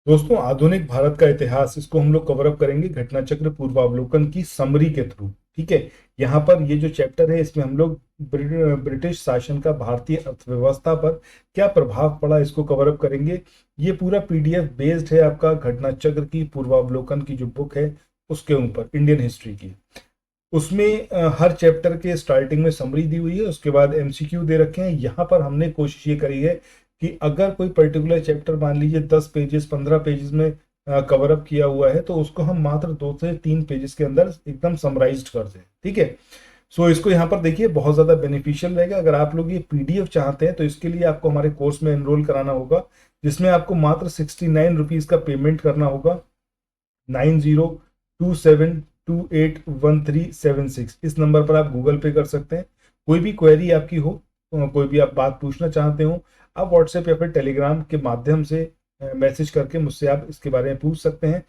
दोस्तों, आधुनिक भारत का इतिहास, इसको हम लोग कवर अप करेंगे घटना चक्र पूर्वावलोकन की समरी के थ्रू। ठीक है। यहाँ पर ये जो चैप्टर है इसमें हम लोग ब्रिटिश शासन का भारतीय अर्थव्यवस्था पर क्या प्रभाव पड़ा इसको कवर अप करेंगे। ये पूरा पीडीएफ बेस्ड है आपका घटना चक्र की पूर्वावलोकन की जो बुक है उसके ऊपर, इंडियन हिस्ट्री की। उसमें हर चैप्टर के स्टार्टिंग में समरी दी हुई है, उसके बाद एमसीक्यू दे रखे हैं। यहाँ पर हमने कोशिश ये करी है कि अगर कोई पर्टिकुलर चैप्टर मान लीजिए 10 पेजेस 15 पेजेस में कवर अप किया हुआ है तो उसको हम मात्र 2 से 3 पेजेस के अंदर एकदम समराइज्ड कर दें। ठीक है। सो इसको यहाँ पर देखिए, बहुत ज़्यादा बेनिफिशियल रहेगा। अगर आप लोग ये पीडीएफ चाहते हैं तो इसके लिए आपको हमारे कोर्स में एनरोल कराना होगा, जिसमें आपको मात्र 69 रुपीज़ का पेमेंट करना होगा। 9027281376 इस नंबर पर आप गूगल पे कर सकते हैं। कोई भी क्वेरी आपकी हो, कोई भी आप बात पूछना चाहते हो, आप व्हाट्सएप या फिर टेलीग्राम के माध्यम से मैसेज करके मुझसे आप इसके बारे में पूछ सकते हैं।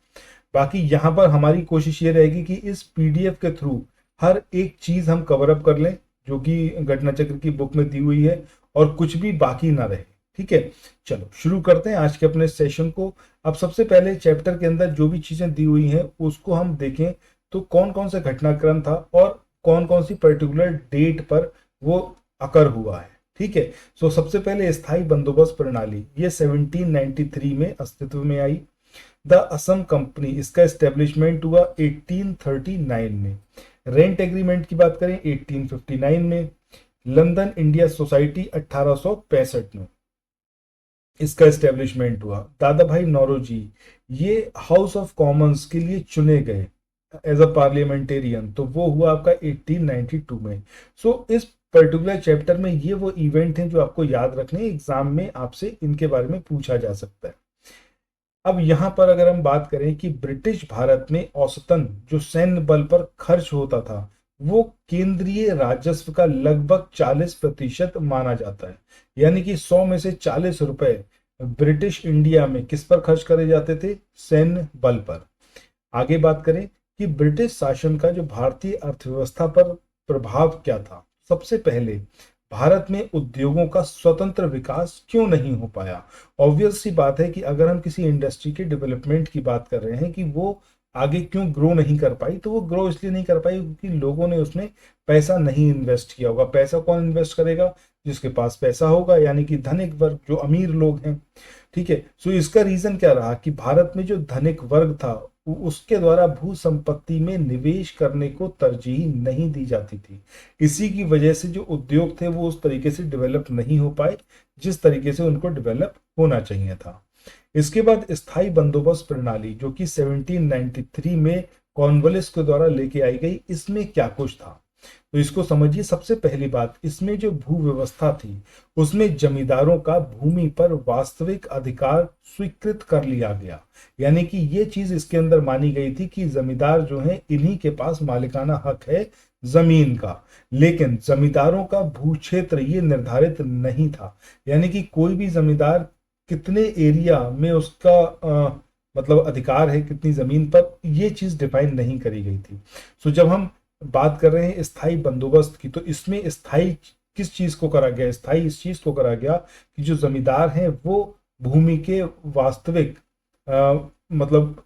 बाकी यहाँ पर हमारी कोशिश ये रहेगी कि इस पीडीएफ के थ्रू हर एक चीज हम कवर अप कर लें जो कि घटना चक्र की बुक में दी हुई है, और कुछ भी बाकी ना रहे। ठीक है। चलो शुरू करते हैं आज के अपने सेशन को। अब सबसे पहले चैप्टर के अंदर जो भी चीजें दी हुई हैं उसको हम देखें तो कौन कौन सा घटनाक्रम था और कौन कौन सी पर्टिकुलर डेट पर वो अकर हुआ है। ठीक है। सो सबसे पहले स्थायी बंदोबस्त प्रणाली, ये 1793 में अस्तित्व में आई। द असम कंपनी, इसका एस्टेब्लिशमेंट हुआ 1839 में। रेंट एग्रीमेंट की बात करें 1859 में। लंदन इंडिया सोसाइटी 1865 में इसका एस्टेब्लिशमेंट हुआ। दादा भाई नौरोजी ये हाउस ऑफ कॉमन्स के लिए चुने गए एज अ पार्लियामेंटेरियन, तो वो हुआ आपका 1892 में। सो इस पर्टिकुलर चैप्टर में ये वो इवेंट हैं जो आपको याद रखने, एग्जाम में आपसे इनके बारे में पूछा जा सकता है। अब यहाँ पर अगर हम बात करें कि ब्रिटिश भारत में औसतन जो सैन्य बल पर खर्च होता था वो केंद्रीय राजस्व का लगभग 40% माना जाता है। यानी कि 100 में से 40 रुपए ब्रिटिश इंडिया में किस पर खर्च करे जाते थे? सैन्य बल पर। आगे बात करें कि ब्रिटिश शासन का जो भारतीय अर्थव्यवस्था पर प्रभाव क्या था। सबसे पहले, भारत में उद्योगों का स्वतंत्र विकास क्यों नहीं हो पाया। ऑब्वियस सी बात है कि अगर हम किसी इंडस्ट्री के डेवलपमेंट की बात कर रहे हैं कि वो आगे क्यों ग्रो नहीं कर पाई, तो वो ग्रो इसलिए नहीं कर पाई क्योंकि लोगों ने उसमें पैसा नहीं इन्वेस्ट किया होगा। पैसा कौन इन्वेस्ट करेगा? जिसके पास पैसा होगा, यानी कि धनिक वर्ग, जो अमीर लोग हैं। ठीक है। सो इसका रीजन क्या रहा कि भारत में जो धनिक वर्ग था उसके द्वारा भू संपत्ति में निवेश करने को तरजीह नहीं दी जाती थी। इसी की वजह से जो उद्योग थे वो उस तरीके से डेवलप नहीं हो पाए जिस तरीके से उनको डेवलप होना चाहिए था। इसके बाद स्थायी बंदोबस्त प्रणाली जो कि 1793 में कॉर्नवालिस के द्वारा लेके आई गई, इसमें क्या कुछ था तो इसको समझिए। सबसे पहली बात, इसमें जो भू व्यवस्था थी उसमें जमींदारों का भूमि पर वास्तविक अधिकार स्वीकृत कर लिया गया। यानी कि ये चीज इसके अंदर मानी गई थी कि जमींदार जो है इन्हीं के पास मालिकाना हक है जमीन का। लेकिन जमींदारों का भू क्षेत्र ये निर्धारित नहीं था। यानी कि कोई भी जमींदार कितने एरिया में उसका मतलब अधिकार है, कितनी जमीन पर, ये चीज डिफाइन नहीं करी गई थी। सो जब हम बात कर रहे हैं स्थायी बंदोबस्त की, तो इसमें स्थायी किस चीज को करा गया? स्थायी इस चीज को करा गया कि जो जमींदार हैं वो भूमि के वास्तविक मतलब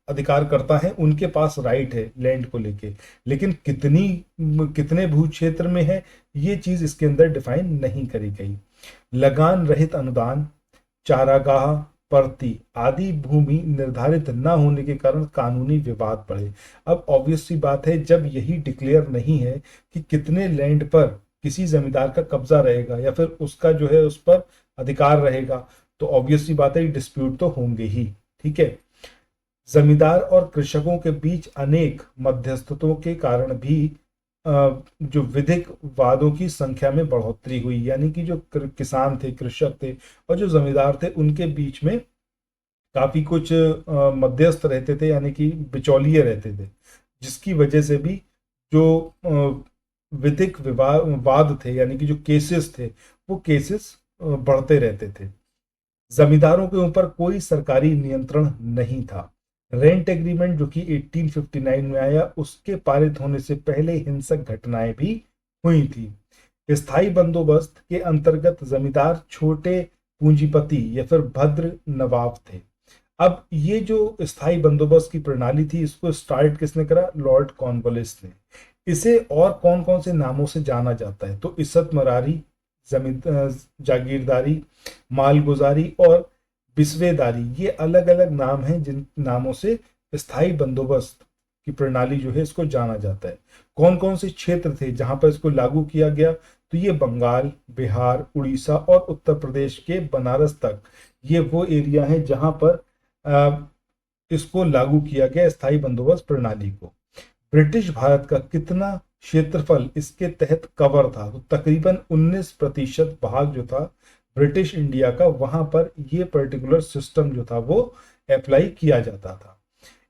अधिकार करता है, उनके पास राइट है लैंड को लेके। लेकिन कितने भू क्षेत्र में है ये चीज इसके अंदर डिफाइन नहीं करी गई। लगान रहित अनुदान, चारागाह, परती आदि भूमि निर्धारित न होने के कारण कानूनी विवाद बढ़े। अब ऑब्वियस सी बात है, जब यही डिक्लेयर नहीं है कि कितने लैंड पर किसी जमींदार का कब्जा रहेगा या फिर उसका जो है उस पर अधिकार रहेगा, तो ऑब्वियस सी बात है डिस्प्यूट तो होंगे ही। ठीक है। जमींदार और कृषकों के बीच अनेक मध्यस्थतों के कारण भी जो विधिक वादों की संख्या में बढ़ोतरी हुई। यानी कि जो किसान थे, कृषक थे और जो जमींदार थे, उनके बीच में काफी कुछ मध्यस्थ रहते थे, यानी कि बिचौलिए रहते थे, जिसकी वजह से भी जो विधिक वाद थे, यानी कि जो केसेस थे, वो केसेस बढ़ते रहते थे। जमींदारों के ऊपर कोई सरकारी नियंत्रण नहीं था। रेंट एग्रीमेंट जो कि 1859 में आया, उसके पारित होने से पहले हिंसक घटनाएं भी हुई थी। स्थायी बंदोबस्त के अंतर्गत जमींदार छोटे पूंजीपति या फिर भद्र नवाब थे। अब ये जो स्थायी बंदोबस्त की प्रणाली थी, इसको स्टार्ट किसने करा? लॉर्ड कॉर्नवालिस ने। इसे और कौन कौन से नामों से जाना जाता है? तो इज्जत मरारी, जमीन जागीरदारी, मालगुजारी और बिस्वेदारी, ये अलग अलग नाम हैं जिन नामों से स्थायी बंदोबस्त की प्रणाली जो है इसको जाना जाता है। कौन कौन से क्षेत्र थे जहां पर इसको लागू किया गया? तो ये बंगाल, बिहार, उड़ीसा और उत्तर प्रदेश के बनारस तक, ये वो एरिया हैं जहां पर इसको लागू किया गया स्थायी बंदोबस्त प्रणाली को। ब्रिटिश भारत का कितना क्षेत्रफल इसके तहत कवर था? तो तकरीबन 19% भाग जो था ब्रिटिश इंडिया का, वहां पर ये पर्टिकुलर सिस्टम जो था वो अप्लाई किया जाता था।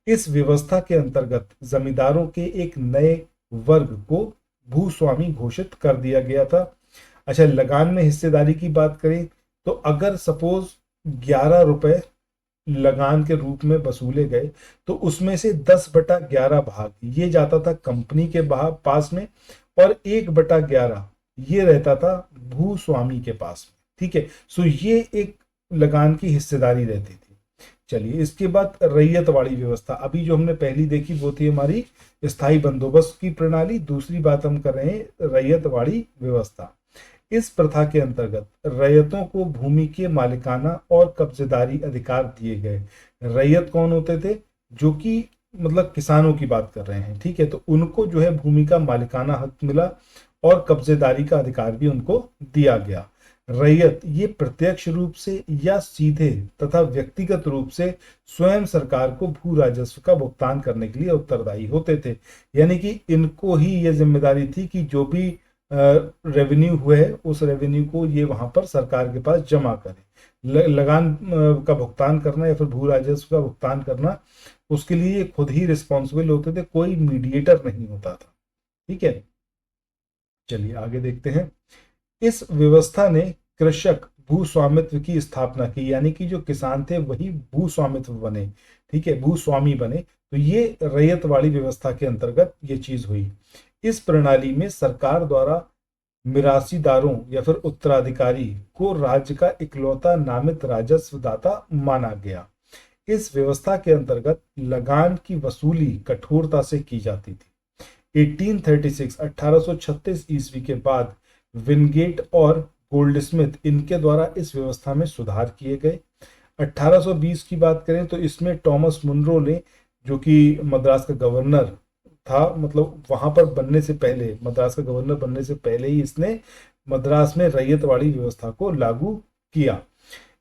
इस व्यवस्था के अंतर्गत जमींदारों के एक नए वर्ग को भूस्वामी घोषित कर दिया गया था। अच्छा, लगान में हिस्सेदारी की बात करें तो अगर सपोज 11 रुपए लगान के रूप में वसूले गए तो उसमें से 10/11 भाग ये जाता था कंपनी के पास में, और 1/11 ये रहता था भूस्वामी के पास में। ठीक है, सो ये एक लगान की हिस्सेदारी रहती थी। चलिए, इसके बाद रैयतवाड़ी व्यवस्था, अभी जो हमने पहली देखी वो थी हमारी स्थायी बंदोबस्त की प्रणाली, दूसरी बात हम कर रहे हैं रैयतवाड़ी व्यवस्था। इस प्रथा के अंतर्गत रैयतों को भूमि के मालिकाना और कब्जेदारी अधिकार दिए गए। रैयत कौन होते थे? जो कि मतलब किसानों की बात कर रहे हैं। ठीक है, तो उनको जो है भूमि का मालिकाना हक मिला और कब्जेदारी का अधिकार भी उनको दिया गया। रैयत ये प्रत्यक्ष रूप से या सीधे तथा व्यक्तिगत रूप से स्वयं सरकार को भू राजस्व का भुगतान करने के लिए उत्तरदायी होते थे। यानी कि इनको ही ये जिम्मेदारी थी कि जो भी रेवेन्यू हुए उस रेवेन्यू को ये वहां पर सरकार के पास जमा करें। लगान का भुगतान करना या फिर भू राजस्व का भुगतान करना, उसके लिए खुद ही रिस्पॉन्सिबल होते थे, कोई मीडिएटर नहीं होता था। ठीक है, चलिए आगे देखते हैं। इस व्यवस्था ने कृषक भू स्वामित्व की स्थापना की, यानी कि जो किसान थे वही भू स्वामित्व बने। ठीक है, भूस्वामी बने। तो ये रैयतवाड़ी व्यवस्था के अंतर्गत ये चीज हुई। इस प्रणाली में सरकार द्वारा मिरासीदारों या फिर उत्तराधिकारी को राज्य का इकलौता नामित राजस्व दाता माना गया। इस व्यवस्था के अंतर्गत लगान की वसूली कठोरता से की जाती थी। 1836 ईस्वी के बाद विनगेट और गोल्डस्मिथ इनके द्वारा इस व्यवस्था में सुधार किए गए। 1820 की बात करें तो इसमें टॉमस मुनरो ने, जो कि मद्रास का गवर्नर था, मतलब वहां पर बनने से पहले, मद्रास का गवर्नर बनने से पहले ही इसने मद्रास में रैयतवाड़ी व्यवस्था को लागू किया।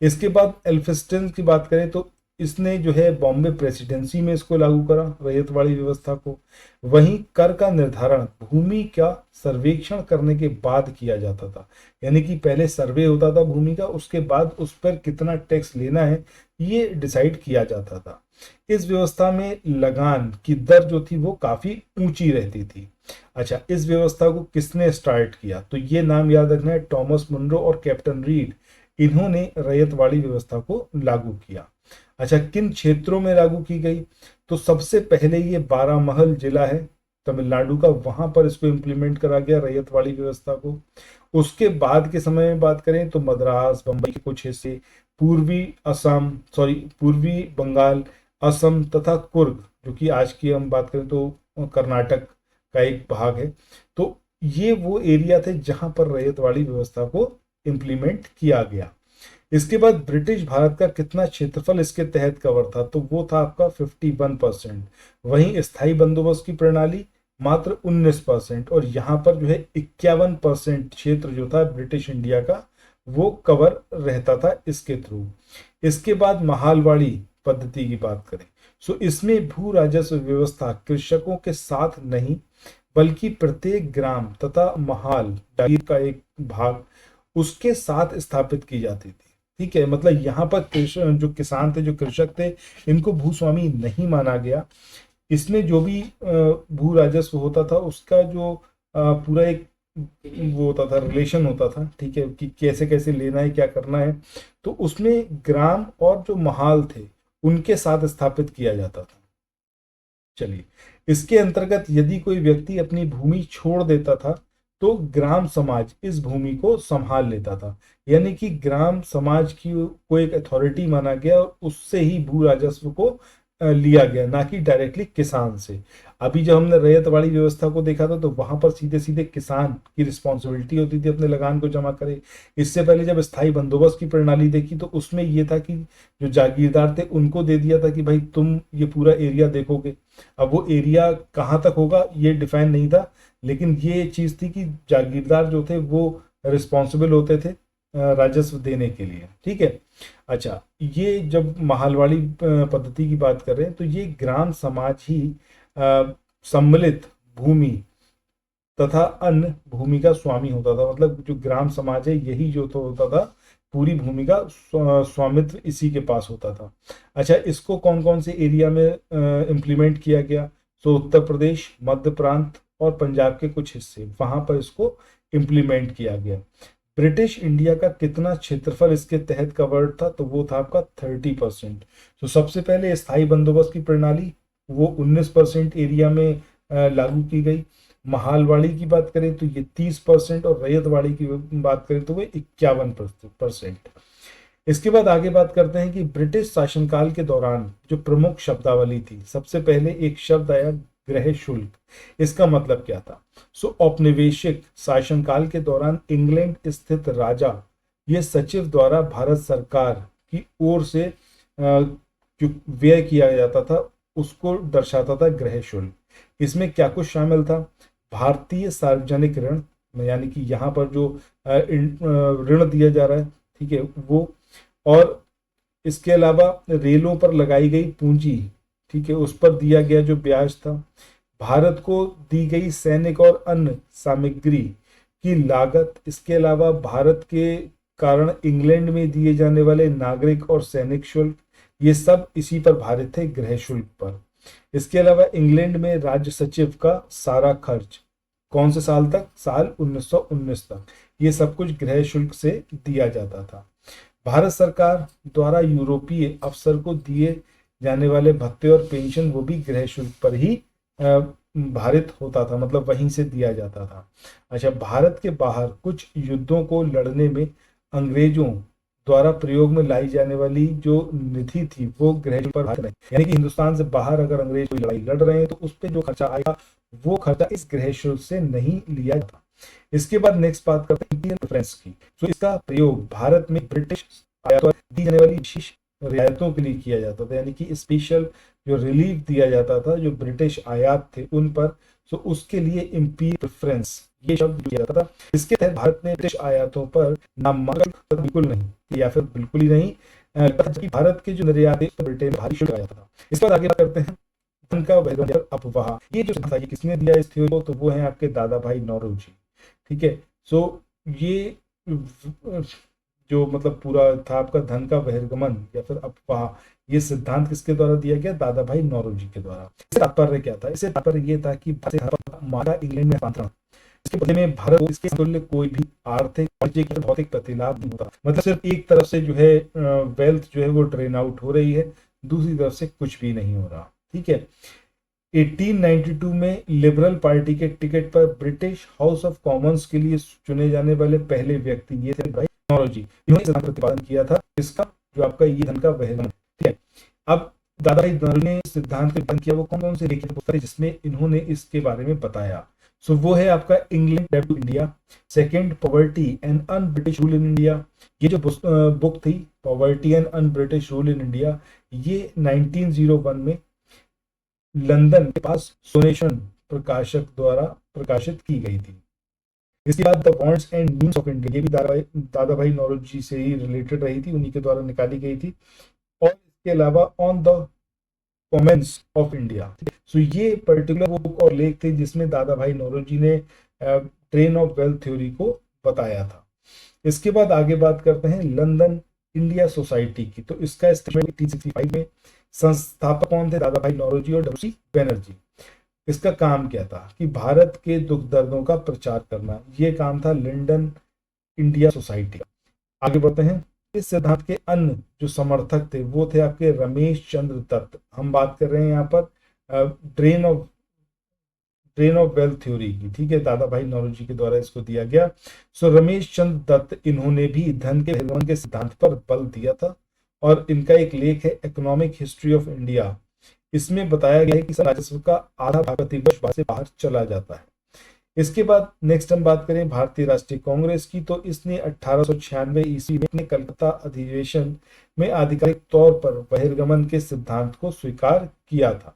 इसके बाद एल्फिंस्टन की बात करें तो इसने जो है बॉम्बे प्रेसिडेंसी में इसको लागू करा, रैयतवाड़ी व्यवस्था को। वहीं कर का निर्धारण भूमि का सर्वेक्षण करने के बाद किया जाता था, यानी कि पहले सर्वे होता था भूमि का, उसके बाद उस पर कितना टैक्स लेना है ये डिसाइड किया जाता था। इस व्यवस्था में लगान की दर जो थी वो काफी ऊंची रहती थी। अच्छा, इस व्यवस्था को किसने स्टार्ट किया? तो ये नाम याद रखना है, टॉमस मुनरो और कैप्टन रीड, इन्होंने रैयतवाड़ी व्यवस्था को लागू किया। अच्छा, किन क्षेत्रों में लागू की गई? तो सबसे पहले ये बारामहल जिला है तमिलनाडु का, वहां पर इसको इम्प्लीमेंट करा गया रैयतवाड़ी व्यवस्था को। उसके बाद के समय में बात करें तो मद्रास, बंबई के कुछ हिस्से, पूर्वी बंगाल, असम तथा कुर्ग, जो कि आज की हम बात करें तो कर्नाटक का एक भाग है। तो ये वो एरिया थे जहां पर रैयतवाड़ी व्यवस्था को इम्प्लीमेंट किया गया। इसके बाद ब्रिटिश भारत का कितना क्षेत्रफल इसके तहत कवर था? तो वो था आपका 51%। वहीं स्थायी बंदोबस्त की प्रणाली मात्र 19%, और यहाँ पर जो है 51% क्षेत्र जो था ब्रिटिश इंडिया का वो कवर रहता था इसके थ्रू। इसके बाद महालवाड़ी पद्धति की बात करें सो इसमें भू राजस्व व्यवस्था कृषकों के साथ नहीं बल्कि प्रत्येक ग्राम तथा महाल जागीर का एक भाग उसके साथ स्थापित की जाती थी। ठीक है, मतलब यहाँ पर जो किसान थे, जो कृषक थे, इनको भूस्वामी नहीं माना गया। इसमें जो भी भू राजस्व होता था उसका जो पूरा एक वो होता था, रिलेशन होता था। ठीक है, कि कैसे कैसे लेना है, क्या करना है, तो उसमें ग्राम और जो महाल थे उनके साथ स्थापित किया जाता था। चलिए, इसके अंतर्गत यदि कोई व्यक्ति अपनी भूमि छोड़ देता था तो ग्राम समाज इस भूमि को संभाल लेता था। यानी कि ग्राम समाज की को एक अथॉरिटी माना गया और उससे ही भू राजस्व को लिया गया, ना कि डायरेक्टली किसान से। अभी जब हमने रैयतवाड़ी व्यवस्था को देखा था तो वहां पर सीधे सीधे किसान की रिस्पॉन्सिबिलिटी होती थी अपने लगान को जमा करे। इससे पहले जब स्थायी बंदोबस्त की प्रणाली देखी तो उसमें यह था कि जो जागीरदार थे उनको दे दिया था कि भाई तुम ये पूरा एरिया देखोगे। अब वो एरिया कहाँ तक होगा ये डिफाइन नहीं था, लेकिन ये चीज थी कि जागीरदार जो थे वो रिस्पॉन्सिबल होते थे राजस्व देने के लिए। ठीक है। अच्छा, ये जब महालवाड़ी पद्धति की बात कर रहे हैं तो ये ग्राम समाज ही सम्मिलित भूमि तथा अन्य भूमि का स्वामी होता था। मतलब जो ग्राम समाज है यही जो तो होता था, पूरी भूमि का स्वामित्व इसी के पास होता था। अच्छा, इसको कौन कौन से एरिया में इम्प्लीमेंट किया गया? तो उत्तर प्रदेश, मध्य प्रांत और पंजाब के कुछ हिस्से, वहां पर इसको इम्प्लीमेंट किया गया। ब्रिटिश इंडिया का कितना क्षेत्रफल इसके तहत कवर्ड था? तो वो था आपका 30%। तो सबसे पहले स्थायी बंदोबस्त की प्रणाली वो 19% एरिया में लागू की गई। महालवाड़ी की बात करें तो ये 30% और रैयतवाड़ी की बात करें तो वो 51%। इसके बाद आगे बात करते हैं कि ब्रिटिश शासनकाल के दौरान जो प्रमुख शब्दावली थी, सबसे पहले एक शब्द आया गृह शुल्क। इसका मतलब क्या था? औपनिवेशिक शासनकाल के दौरान इंग्लैंड स्थित राजा ये सचिव द्वारा भारत सरकार की ओर से जो व्यय किया जाता था उसको दर्शाता था गृह शुल्क। इसमें क्या कुछ शामिल था? भारतीय सार्वजनिक ऋण, यानी कि यहाँ पर जो ऋण दिया जा रहा है, ठीक है, वो, और इसके अलावा रेलों पर लगाई गई पूंजी, ठीक है, उस पर दिया गया जो ब्याज था, भारत को दी गई सैनिक और अन्य सामग्री की लागत, इसके अलावा भारत के कारण इंग्लैंड में दिए जाने वाले नागरिक और सैनिक शुल्क, ये सब इसी पर भारित थे, गृह शुल्क पर। इसके अलावा इंग्लैंड में राज्य सचिव का सारा खर्च कौन से साल तक? साल 1919 तक, ये सब कुछ गृह शुल्क से दिया जाता था। भारत सरकार द्वारा यूरोपीय अफसर को दिए जाने वाले भत्ते और पेंशन वो भी गृह शुल्क पर ही भारित होता था, मतलब वहीं से दिया जाता था। अच्छा, भारत के बाहर कुछ युद्धों को लड़ने में अंग्रेजों द्वारा प्रयोग में लाई जाने वाली जो निधि थी वो गृह शुल्क पर भारित नहीं। यानी कि हिंदुस्तान से बाहर अगर अंग्रेज कोई लड़ाई लड़ रहे हैं तो उस पर जो खर्चा आएगा वो खर्चा इस गृह शुल्क से नहीं लिया जाता। इसके बाद नेक्स्ट बात करते हैं इंडियन प्रेफरेंस की। तो इसका प्रयोग भारत में ब्रिटिश आयातों पर दी जाने वाली विशेष रियायतों के लिए किया जाता था, यानी कि स्पेशल जो रिलीफ दिया जाता था जो ब्रिटिश आयात थे उन पर, तो उसके लिए इंपीरियल प्रेफरेंस ये शब्द दिया जाता था। इसके तहत भारत ने ब्रिटिश आयातों पर नामांकन बिल्कुल नहीं या फिर बिल्कुल ही नहीं, जबकि भारत के जो निर्यात है ब्रिटेन में भारी शुल्क आया था। इसके बाद आगे बात करते हैं धन का वहन अफवाह। ये जो था ये किसने दिया इस थ्योरी को? तो वो है आपके दादा भाई नौरोजी। ठीक है। सो ये जो मतलब पूरा था आपका धन का बहिर्गमन या फिर अफवाह, ये सिद्धांत किसके द्वारा दिया गया? दादा भाई नौरोजी के द्वारा। इससे तात्पर्य क्या था? इससे तात्पर्य ये था कि मारा इंग्लैंड में हस्तांतरण, इसके बदले में भारत को इसके तुल्य कोई भी आर्थिक वाणिज्यिक भौतिक प्रतिलाभ नहीं होता। मतलब सिर्फ एक तरफ से जो है वेल्थ जो है वो ड्रेन आउट हो रही है, दूसरी तरफ से कुछ भी नहीं हो रहा। ठीक है। 1892 में लिबरल पार्टी के टिकट पर ब्रिटिश हाउस ऑफ कॉमन्स के लिए चुने जाने वाले पहले व्यक्ति ये थे भाई नौरोजी। इन्होंने सिद्धांत प्रतिपादन किया था इसका, जो आपका ये धन का बहिर्गमन। ठीक है। अब दादाभाई नौरोजी ने सिद्धांत प्रतिपादन किया, वो कौन कौन से लिखित पुस्तक जिसमें इन्होंने इसके बारे में बताया? सो वो है आपका England to India, second poverty and un British rule in India. ये जो बुक थी poverty and un British rule in India, ये 1901 में लंदन के पास सोनेशन प्रकाशक द्वारा प्रकाशित की गई थी। इसके बाद the wants and means of India, ये भी दादा भाई नौरोजी से ही रिलेटेड रही थी, उन्हीं के द्वारा निकाली गई थी। और इसके अलावा on the commerce of India. So ये पर्टिकुलर वो बुक और लेख थे जिसमें दादा भाई नौरोजी ने ट्रेन ऑफ वेल्थ थ्योरी को बताया था। इसके बाद आगे बात करते हैं लंदन इंडिया सोसाइटी की। तो इसका एस्टेब्लिशमेंट 1865 में। संस्थापक कौन थे? दादा भाई नौरोजी और डब्ल्यू सी बैनर्जी। इसका काम क्या था? कि भारत के दुख दर्दों का प्रचार करना, ये काम था लंदन इंडिया सोसाइटी। आगे बढ़ते हैं। इस सिद्धांत के अन्य जो समर्थक थे वो थे आपके रमेश चंद्र दत्त। हम बात कर रहे हैं यहाँ पर drain of train of wealth theory की, ठीक है, दादा भाई नौरोजी के द्वारा इसको दिया गया। सो रमेश चंद्र दत्त, इन्होंने भी धन के बहिर्गमन के सिद्धांत पर बल दिया था, और इनका एक लेख है इकोनॉमिक हिस्ट्री ऑफ इंडिया, इसमें बताया गया है कि राजस्व का आधा भाग प्रतिवर्ष भारत से बाहर चला जाता है। इसके बाद नेक्स्ट हम बात करें भारतीय राष्ट्रीय कांग्रेस की, तो इसने 1896 ईस्वी में कलकत्ता अधिवेशन में आधिकारिक तौर पर बहिर्गमन के सिद्धांत को स्वीकार किया था।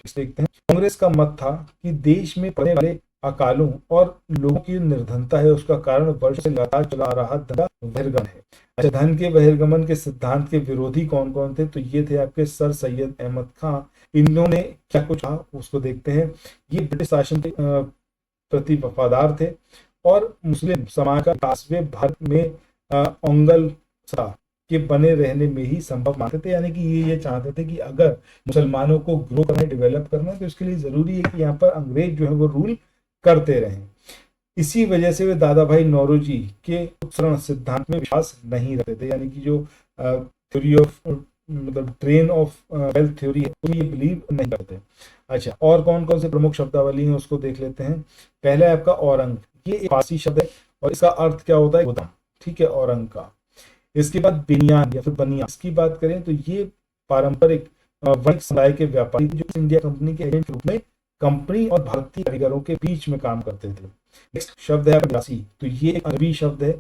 देखते हैं, कांग्रेस का मत था कि देश में पड़ने वाले अकालों और लोगों की निर्धनता है, उसका कारण वर्ष से लगातार चला आ रहा धन का बहिर्गमन है। अच्छा, धन के बहिर्गमन के सिद्धांत के विरोधी कौन कौन थे, तो ये थे आपके सर सैयद अहमद खां। इन्होंने क्या कुछ कहा उसको देखते हैं। ये ब्रिटिश शासन के प्रति वफादार थे और मुस्लिम समाज का विकास वे भारत में ओंगल के बने रहने में ही संभव मानते थे, यानी कि ये चाहते थे कि अगर मुसलमानों को ग्रो करना है, डेवलप करना है, तो इसके लिए जरूरी है कि यहाँ पर अंग्रेज जो है वो रूल करते रहें। इसी वजह से वे दादा भाई नौरोजी के उत्सरण सिद्धांत में विश्वास नहीं रखते थे, यानी कि जो थ्योरी ऑफ मतलब ट्रेन ऑफ वेल्थ थ्योरी है तो ये बिलीव नहीं करते। अच्छा, और कौन कौन से प्रमुख शब्दावली हैं उसको देख लेते हैं। पहला है आपका औरंग, ये एक फारसी शब्द है और इसका अर्थ क्या होता है, गुदाम, ठीक है, औरंग का। इसके बाद बेनियान या फिर बनिया, इसकी बात करें तो ये पारंपरिक वणिक समुदाय के व्यापारी जो इंडिया कंपनी के एजेंट के रूप में कंपनी और भारतीय कारीगरों के बीच में काम करते थे। नेक्स्ट शब्द है दासी, तो ये एक अरबी शब्द है,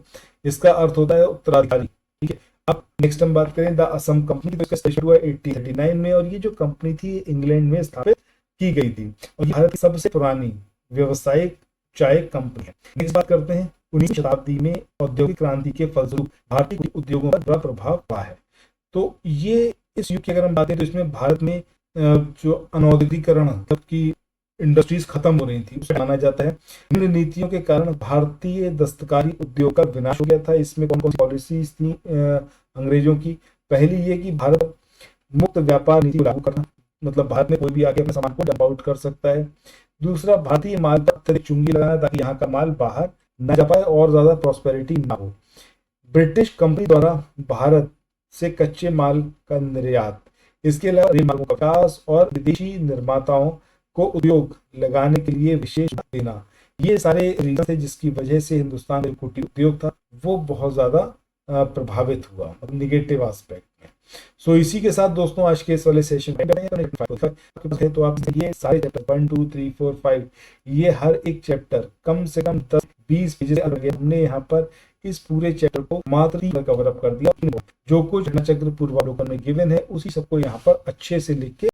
इसका अर्थ होता है उत्तराधिकारी, ठीक है। अब नेक्स्ट हम बात करें द असम कंपनी, तो इसका स्टेशन हुआ 1839 में, और ये जो कंपनी थी इंग्लैंड में स्थापित की गई थी और भारत की सबसे पुरानी व्यावसायिक चाय कंपनी है। नेक्स्ट बात करते हैं 19वीं शताब्दी में औद्योगिक क्रांति के फलस्वरूप भारतीय उद्योगों पर बड़ा प्रभाव पड़ा है। तो ये इस युग की अगर हम बात करें तो इसमें भारत में जो अनौद्योगिकरण मतलब की इंडस्ट्रीज खत्म हो रही थी उसे माना जाता है। इन नीतियों के कारण भारतीय दस्तकारी उद्योग का विनाश हो गया था। इसमें कौन कौन सी पॉलिसीज थी अंग्रेजों की? पहली ये कि भारत मुक्त व्यापार नीति लागू करना, मतलब भारत में कोई भी आके अपने सामान को डंप आउट कर सकता है। दूसरा, भारतीय माल पर अत्यधिक चुंगी लगाना ताकि यहाँ का माल बाहर न जा पाए और ज्यादा प्रॉस्पेरिटी ना हो। ब्रिटिश कंपनी द्वारा भारत से कच्चे माल का निर्यात, इसके अलावा रेल मार्गों का विकास और विदेशी निर्माताओं को उद्योग लगाने के लिए विशेष देना, ये सारे रीजन थे जिसकी वजह से हिंदुस्तान का कुटीर उद्योग था वो बहुत ज्यादा प्रभावित हुआ निगेटिव एस्पेक्ट में। सो इसी के साथ दोस्तों आज के इस वाले सेशन में तो आप ये सारे चैप्टर 1 2 3 4 5 ये हर एक चैप्टर कम से कम 10-20 पेज हमने यहाँ पर इस पूरे चैप्टर को मात्र कवर अप कर दिया। जो कुछ चक्र पूर्वावलोकन में गिवन है उसी सबको यहाँ पर अच्छे से लिख के